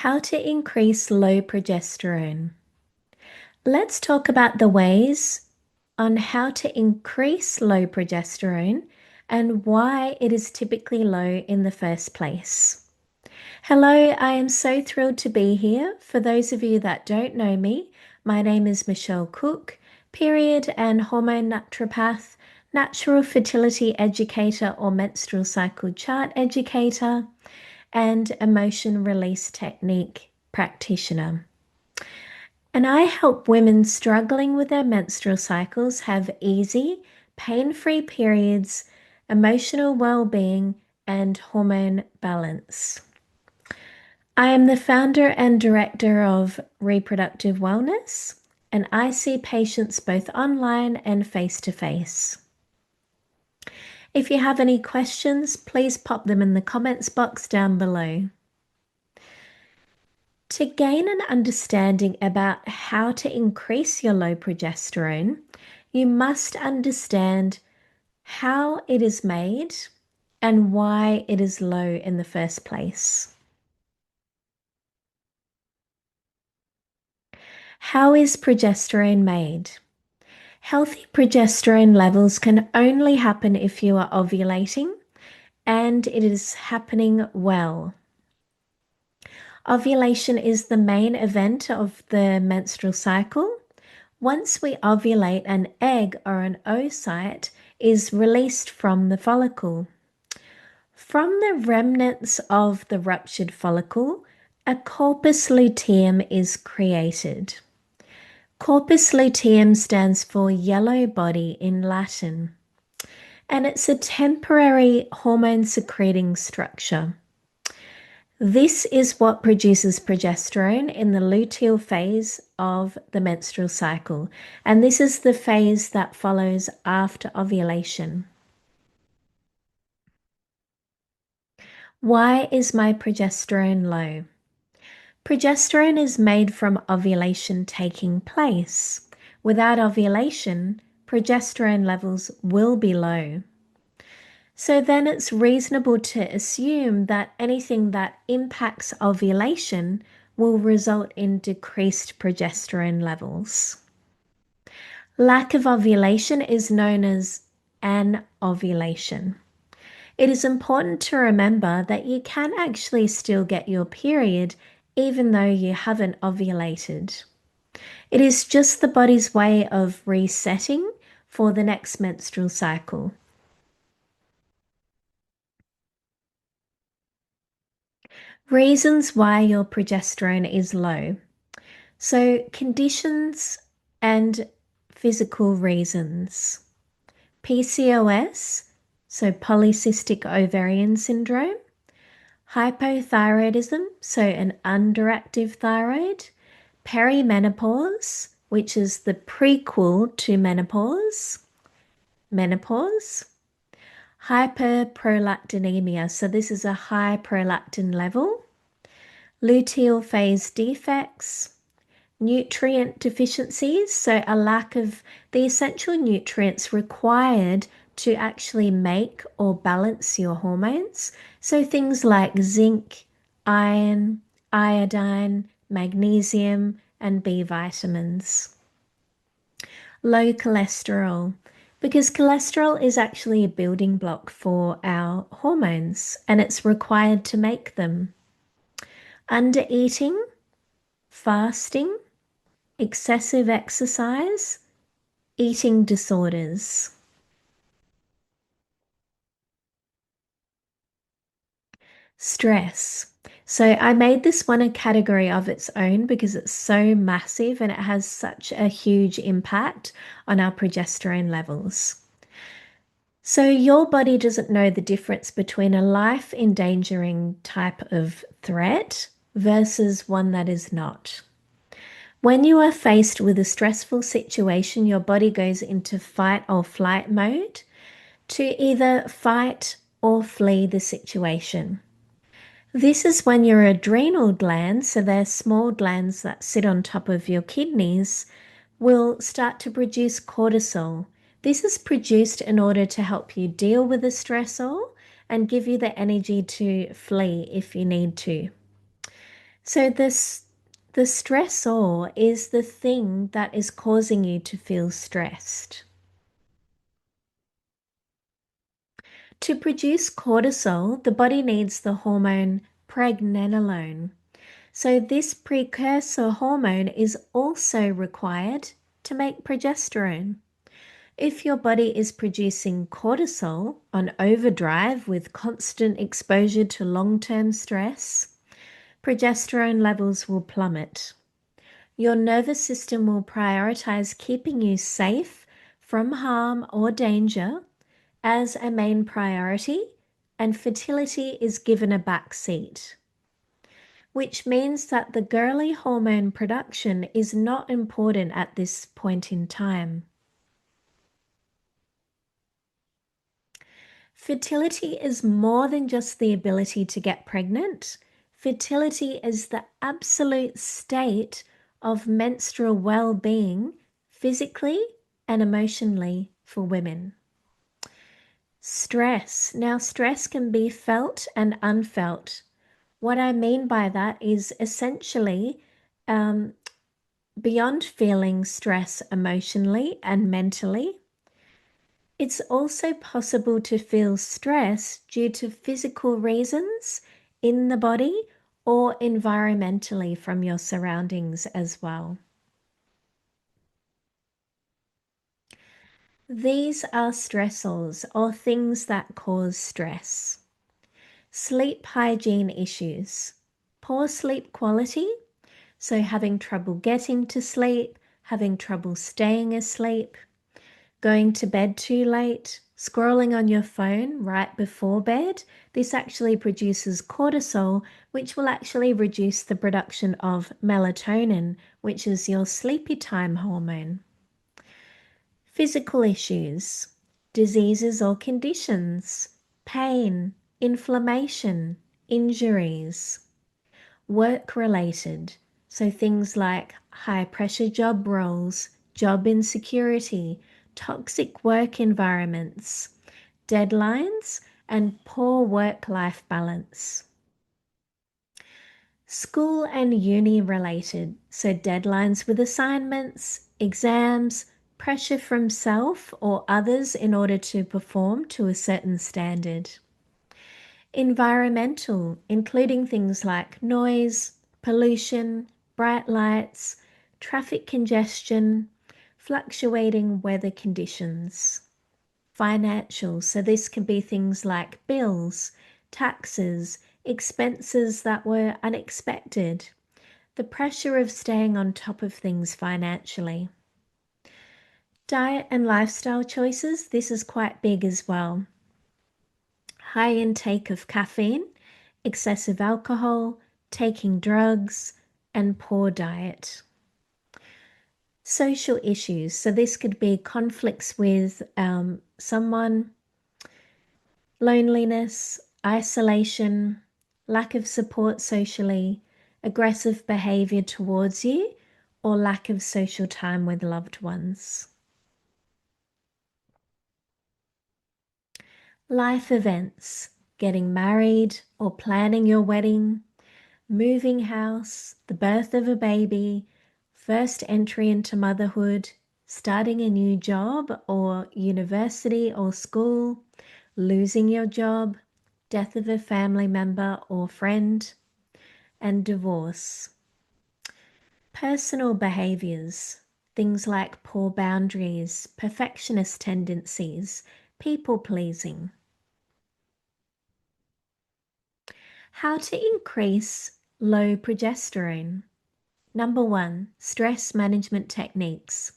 How to increase low progesterone. Let's talk about the ways on how to increase low progesterone and why it is typically low in the first place. Hello, I am so thrilled to be here. For those of you that don't know me, my name is Michelle Cooke, period and hormone naturopath, natural fertility educator or menstrual cycle chart educator, and emotion release technique practitioner. And I help women struggling with their menstrual cycles have easy, pain-free periods, emotional well-being, and hormone balance. I am the founder and director of Reproductive Wellness, and I see patients both online and face-to-face. If you have any questions, please pop them in the comments box down below. To gain an understanding about how to increase your low progesterone, you must understand how it is made and why it is low in the first place. How is progesterone made? Healthy progesterone levels can only happen if you are ovulating and it is happening well. Ovulation is the main event of the menstrual cycle. Once we ovulate, an egg or an oocyte is released from the follicle. From the remnants of the ruptured follicle, a corpus luteum is created. Corpus luteum stands for yellow body in Latin, and it's a temporary hormone secreting structure. This is what produces progesterone in the luteal phase of the menstrual cycle, and this is the phase that follows after ovulation. Why is my progesterone low? Progesterone is made from ovulation taking place. Without ovulation, progesterone levels will be low. So then it's reasonable to assume that anything that impacts ovulation will result in decreased progesterone levels. Lack of ovulation is known as anovulation. It is important to remember that you can actually still get your period even though you haven't ovulated. It is just the body's way of resetting for the next menstrual cycle. Reasons why your progesterone is low. So, conditions and physical reasons. PCOS, so polycystic ovarian syndrome. Hypothyroidism, so an underactive thyroid. Perimenopause, which is the prequel to menopause. Menopause. Hyperprolactinemia, so this is a high prolactin level. Luteal phase defects. Nutrient deficiencies, so a lack of the essential nutrients required to actually make or balance your hormones. So things like zinc, iron, iodine, magnesium, and B vitamins. Low cholesterol, because cholesterol is actually a building block for our hormones and it's required to make them. Undereating, fasting, excessive exercise, eating disorders. Stress. So I made this one a category of its own because it's so massive and it has such a huge impact on our progesterone levels. So your body doesn't know the difference between a life-endangering type of threat versus one that is not. When you are faced with a stressful situation, your body goes into fight or flight mode to either fight or flee the situation. This is when your adrenal glands, so they're small glands that sit on top of your kidneys, will start to produce cortisol. This is produced in order to help you deal with the stressor and give you the energy to flee if you need to. So the stressor is the thing that is causing you to feel stressed. To produce cortisol, the body needs the hormone pregnenolone. So this precursor hormone is also required to make progesterone. If your body is producing cortisol on overdrive with constant exposure to long-term stress, progesterone levels will plummet. Your nervous system will prioritize keeping you safe from harm or danger as a main priority, and fertility is given a back seat, which means that the girly hormone production is not important at this point in time. Fertility is more than just the ability to get pregnant. Fertility is the absolute state of menstrual well-being, physically and emotionally, for women. Stress. Now, stress can be felt and unfelt. What I mean by that is essentially beyond feeling stress emotionally and mentally, it's also possible to feel stress due to physical reasons in the body or environmentally from your surroundings as well. These are stressors or things that cause stress. Sleep hygiene issues, poor sleep quality, so having trouble getting to sleep, having trouble staying asleep, going to bed too late, scrolling on your phone right before bed. This actually produces cortisol, which will actually reduce the production of melatonin, which is your sleepy time hormone. Physical issues, diseases or conditions, pain, inflammation, injuries. Work-related, so things like high-pressure job roles, job insecurity, toxic work environments, deadlines, and poor work-life balance. School and uni related, so deadlines with assignments, exams, pressure from self or others in order to perform to a certain standard. Environmental, including things like noise, pollution, bright lights, traffic congestion, fluctuating weather conditions. Financial, so this can be things like bills, taxes, expenses that were unexpected, the pressure of staying on top of things financially. Diet and lifestyle choices, this is quite big as well. High intake of caffeine, excessive alcohol, taking drugs, and poor diet. Social issues, so this could be conflicts with someone, loneliness, isolation, lack of support socially, aggressive behavior towards you, or lack of social time with loved ones. Life events, getting married or planning your wedding, moving house, the birth of a baby, first entry into motherhood, starting a new job or university or school, losing your job, death of a family member or friend, and divorce. Personal behaviors, things like poor boundaries, perfectionist tendencies, people pleasing. How to increase low progesterone. Number 1, stress management techniques.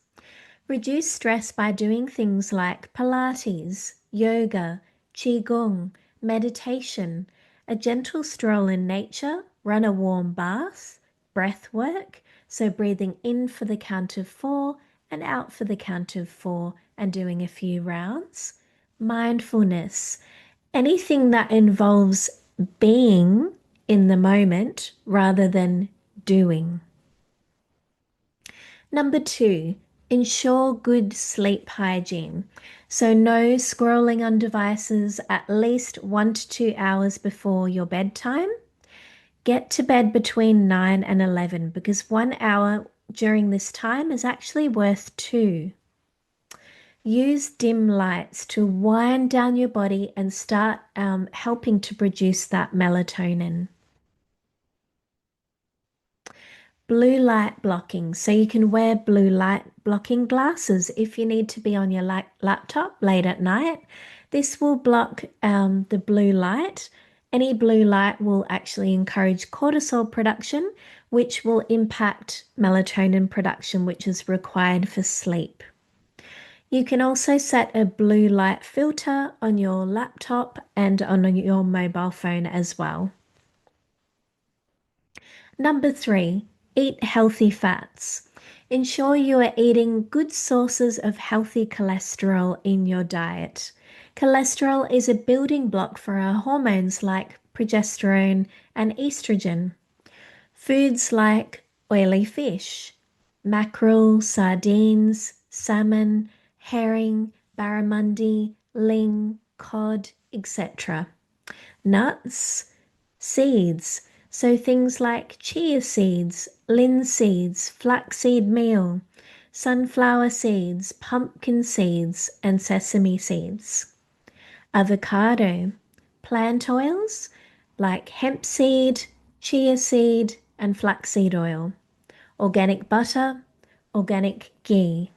Reduce stress by doing things like Pilates, yoga, Qigong, meditation, a gentle stroll in nature, run a warm bath, breath work, so breathing in for the count of 4 and out for the count of 4 and doing a few rounds. Mindfulness, anything that involves being in the moment rather than doing. Number 2, ensure good sleep hygiene. So no scrolling on devices at least 1 to 2 hours before your bedtime. Get to bed between 9 and 11 because 1 hour during this time is actually worth two. Use dim lights to wind down your body and start helping to produce that melatonin. Blue light blocking. So you can wear blue light blocking glasses if you need to be on your laptop late at night. This will block the blue light. Any blue light will actually encourage cortisol production, which will impact melatonin production, which is required for sleep. You can also set a blue light filter on your laptop and on your mobile phone as well. Number 3, eat healthy fats. Ensure you are eating good sources of healthy cholesterol in your diet. Cholesterol is a building block for our hormones like progesterone and estrogen. Foods like oily fish, mackerel, sardines, salmon, herring, barramundi, ling, cod, etc. Nuts, seeds, so things like chia seeds, linseeds, flaxseed meal, sunflower seeds, pumpkin seeds, and sesame seeds. Avocado, plant oils like hemp seed, chia seed, and flaxseed oil, organic butter, organic ghee.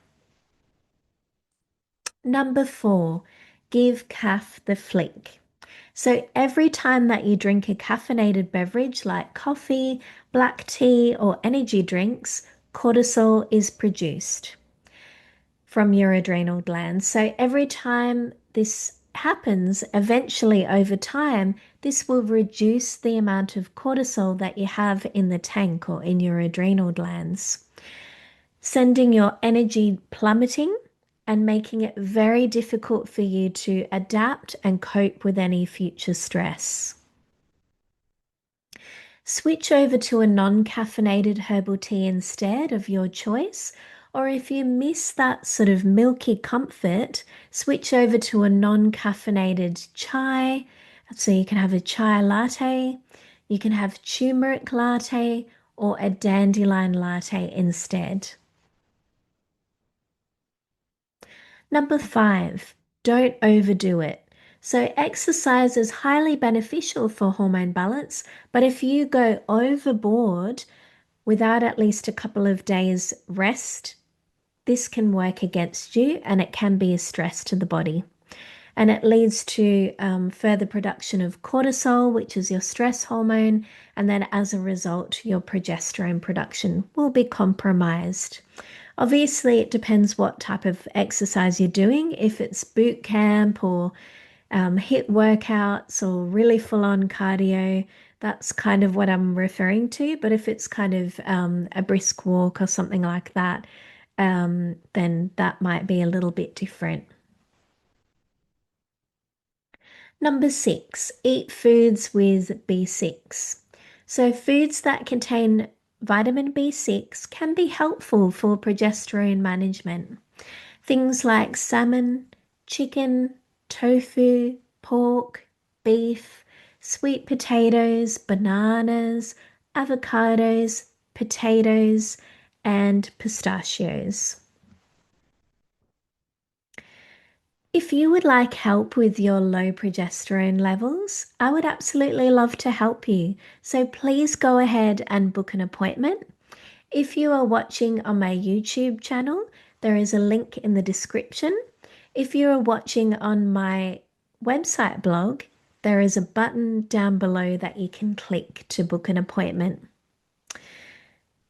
Number 4, give calf the flick. So every time that you drink a caffeinated beverage like coffee, black tea, or energy drinks, cortisol is produced from your adrenal glands. So every time this happens, eventually over time, this will reduce the amount of cortisol that you have in the tank or in your adrenal glands, sending your energy plummeting and making it very difficult for you to adapt and cope with any future stress. Switch over to a non-caffeinated herbal tea instead of your choice, or if you miss that sort of milky comfort, switch over to a non-caffeinated chai. So you can have a chai latte, you can have turmeric latte, or a dandelion latte instead. Number 5, don't overdo it. So exercise is highly beneficial for hormone balance, but if you go overboard without at least a couple of days rest, this can work against you and it can be a stress to the body. And it leads to further production of cortisol, which is your stress hormone, and then as a result, your progesterone production will be compromised. Obviously, it depends what type of exercise you're doing. If it's boot camp or HIIT workouts or really full-on cardio, that's kind of what I'm referring to. But if it's kind of a brisk walk or something like that, then that might be a little bit different. Number 6, eat foods with B6. So foods that contain vitamin B6 can be helpful for progesterone management. Things like salmon, chicken, tofu, pork, beef, sweet potatoes, bananas, avocados, potatoes, and pistachios. If you would like help with your low progesterone levels, I would absolutely love to help you. So please go ahead and book an appointment. If you are watching on my YouTube channel, there is a link in the description. If you are watching on my website blog, there is a button down below that you can click to book an appointment.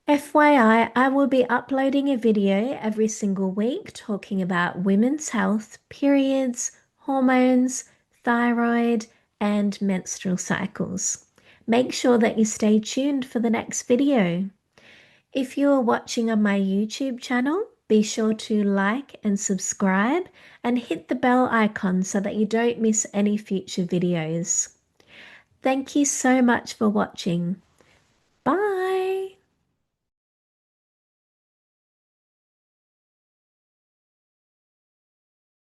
FYI, I will be uploading a video every single week talking about women's health, periods, hormones, thyroid, and menstrual cycles. Make sure that you stay tuned for the next video. If you are watching on my YouTube channel, be sure to like and subscribe and hit the bell icon so that you don't miss any future videos. Thank you so much for watching. Bye!